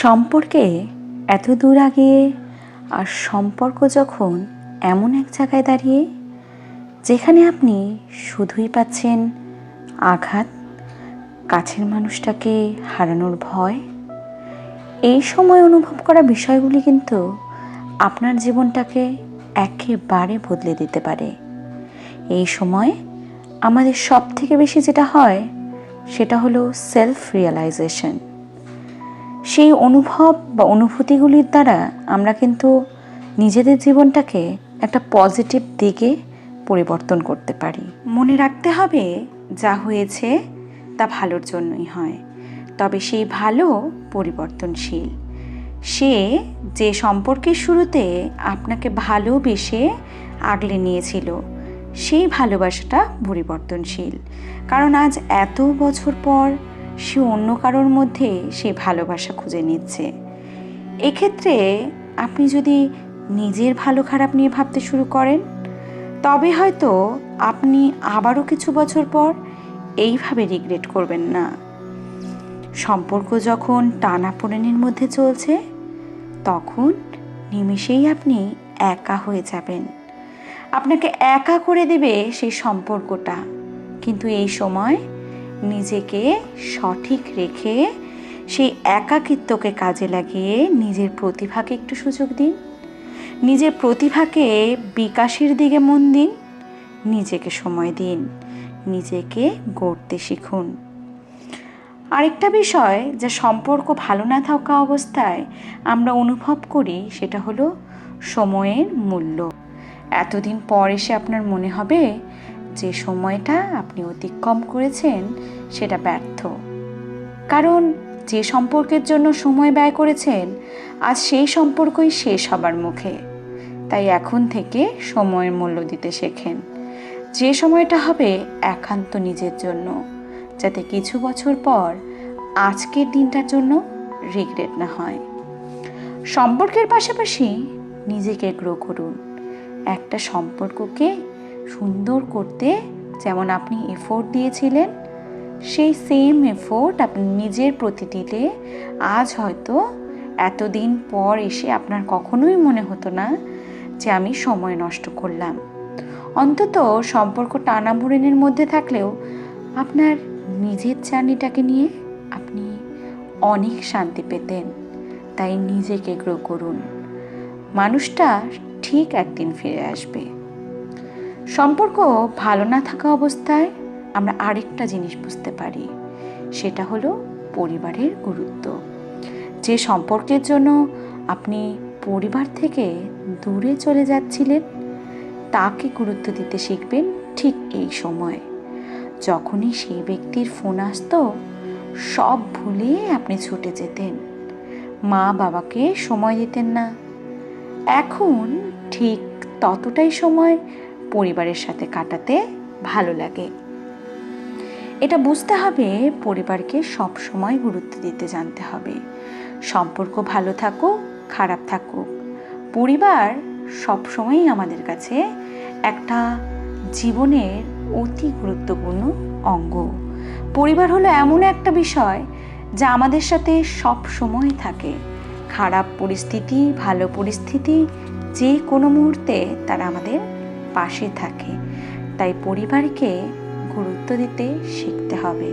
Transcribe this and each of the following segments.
সম্পর্কে এত দূর আগিয়ে আর সম্পর্ক যখন এমন এক জায়গায় দাঁড়িয়ে যেখানে আপনি শুধুই পাচ্ছেন আঘাত, কাছের মানুষটাকে হারানোর ভয়, এই সময় অনুভব করা বিষয়গুলি কিন্তু আপনার জীবনটাকে একেবারে বদলে দিতে পারে। এই সময় আমাদের সব থেকে বেশি যেটা হয় সেটা হলো সেলফ রিয়েলাইজেশন। সেই অনুভব বা অনুভূতিগুলির দ্বারা আমরা কিন্তু নিজেদের জীবনটাকে একটা পজিটিভ দিকে পরিবর্তন করতে পারি। মনে রাখতে হবে, যা হয়েছে তা ভালোর জন্যই হয়, তবে সেই ভালো পরিবর্তনশীল। সে যে সম্পর্কের শুরুতে আপনাকে ভালোবেসে আগলে নিয়েছিল, সেই ভালোবাসাটা পরিবর্তনশীল, কারণ আজ এত বছর পর সে অন্য কারোর মধ্যে সেই ভালোবাসা খুঁজে নিচ্ছে। এক্ষেত্রে আপনি যদি নিজের ভালো খারাপ নিয়ে ভাবতে শুরু করেন, তবে হয়তো আপনি আবারও কিছু বছর পর এইভাবে রিগ্রেট করবেন না। সম্পর্ক যখন টানাপোড়েনের মধ্যে চলছে, তখন নিমেষেই আপনি একা হয়ে যাবেন। আপনাকে একা করে দেবে সেই সম্পর্কটা। কিন্তু এই সময় নিজেকে সঠিক রেখে সেই একাকিত্বকে কাজে লাগিয়ে নিজের প্রতিভাকে একটু সুযোগ দিন, নিজের প্রতিভাকে বিকাশের দিকে মন দিন, নিজেকে সময় দিন, নিজেকে গড়তে শিখুন। আরেকটা বিষয় যা সম্পর্ক ভালো না থাকা অবস্থায় আমরা অনুভব করি, সেটা হলো সময়ের মূল্য। এতদিন পর এসে আপনার মনে হবে যে সময়টা আপনি অতিক্রম করেছেন সেটা ব্যর্থ, কারণ যে সম্পর্কের জন্য সময় ব্যয় করেছেন আজ সেই সম্পর্কই শেষ হবার মুখে। তাই এখন থেকে সময়ের মূল্য দিতে শেখেন। যে সময়টা হবে একান্ত নিজের জন্য, যাতে কিছু বছর পর আজকের দিনটার জন্য রিগ্রেট না হয়। সম্পর্কের পাশাপাশি নিজেকে গ্রো করুন। একটা সম্পর্ককে সুন্দর করতে যেমন আপনি এফোর্ট দিয়েছিলেন, সেই সেম এফোর্ট আপনি নিজের প্রতি দিলে আজ হয়তো এতদিন পর এসে আপনার কখনোই মনে হতো না যে আমি সময় নষ্ট করলাম। অন্তত সম্পর্ক টানাপোড়েনের মধ্যে থাকলেও আপনার নিজের জার্নিটাকে নিয়ে আপনি অনেক শান্তি পেতেন। তাই নিজেকে গ্রো করুন। মানুষটা ঠিক একদিন ফিরে আসবে। সম্পর্ক ভালো না থাকা অবস্থায় আমরা আরেকটা জিনিস বুঝতে পারি, সেটা হলো পরিবারের গুরুত্ব। যে সম্পর্কের জন্য আপনি পরিবার থেকে দূরে চলে যাচ্ছিলেন, তাকে গুরুত্ব দিতে শিখবেন ঠিক এই সময়। যখনই সেই ব্যক্তির ফোন আসতো, সব ভুলে আপনি ছুটে যেতেন, মা বাবাকে সময় দিতেন না। এখন ঠিক ততটাই সময় পরিবারের সাথে কাটাতে ভালো লাগে। এটা বুঝতে হবে, পরিবারকে সব সময় গুরুত্ব দিতে জানতে হবে। সম্পর্ক ভালো থাকুক খারাপ থাকুক, পরিবার সবসময়ই আমাদের কাছে একটা জীবনের অতি গুরুত্বপূর্ণ অঙ্গ। পরিবার হলো এমন একটা বিষয় যা আমাদের সাথে সব সময় থাকে। খারাপ পরিস্থিতি, ভালো পরিস্থিতি, যে কোনো মুহূর্তে তারা আমাদের পাশে থাকে। তাই পরিবারকে গুরুত্ব দিতে শিখতে হবে।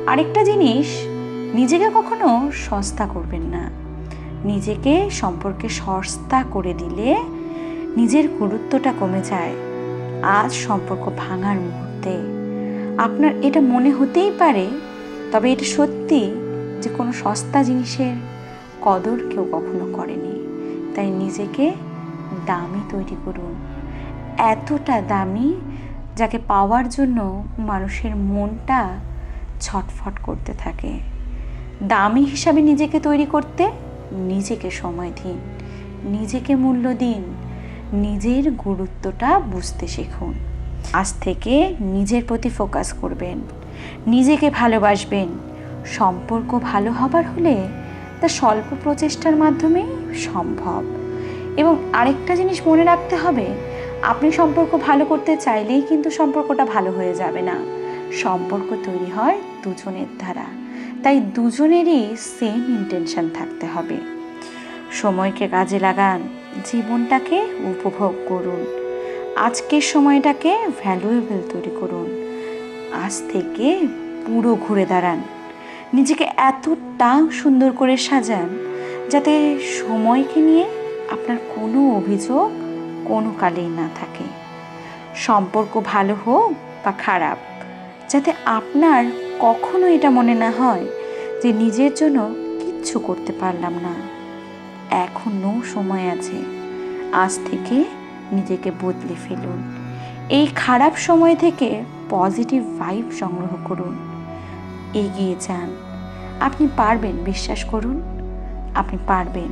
আরেকটা জিনিস, নিজেকে কখনো সস্তা করবেন না। নিজেকে সম্পর্কে সস্তা করে দিলে নিজের গুরুত্বটা কমে যায়। আজ সম্পর্ক ভাঙার মুহূর্তে আপনার এটা মনে হতেই পারে, তবে এটা সত্যি যে কোনো সস্তা জিনিসের কদর কেউ কখনো করেনি। তাই নিজেকে দামি তৈরি করুন, এতটা দামি যাকে পাওয়ার জন্য মানুষের মনটা ছটফট করতে থাকে। দামি হিসাবে নিজেকে তৈরি করতে নিজেকে সময় দিন, নিজেকে মূল্য দিন, নিজের গুরুত্বটা বুঝতে শিখুন। আজ থেকে নিজের প্রতি ফোকাস করবেন, নিজেকে ভালোবাসবেন। সম্পর্ক ভালো হবার হলে তা স্বল্প প্রচেষ্টার মাধ্যমে সম্ভব। এবং আরেকটা জিনিস মনে রাখতে হবে, আপনি সম্পর্ক ভালো করতে চাইলেই কিন্তু সম্পর্কটা ভালো হয়ে যাবে না। সম্পর্ক তৈরি হয় দুজনের দ্বারা। তাই দুজনেরই সেম ইন্টেনশন থাকতে হবে। সময়কে কাজে লাগান, জীবনটাকে উপভোগ করুন, আজকের সময়টাকে ভ্যালুয়েবল তৈরি করুন। আজ থেকে পুরো ঘুরে দাঁড়ান, নিজেকে এতটা সুন্দর করে সাজান যাতে সময়কে নিয়ে আপনার কোনো অভিযোগ কোনো কালেই না থাকে। সম্পর্ক ভালো হোক বা খারাপ, যাতে আপনার কখনো এটা মনে না হয় যে নিজের জন্য কিচ্ছু করতে পারলাম না। এখনো সময় আছে, আজ থেকে নিজেকে বদলে ফেলুন। এই খারাপ সময় থেকে পজিটিভ ভাইব সংগ্রহ করুন, এগিয়ে যান। আপনি পারবেন, বিশ্বাস করুন, আপনি পারবেন।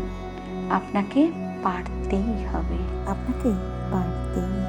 আপনাকে পারতেই হবে, আপনাকে পারতেই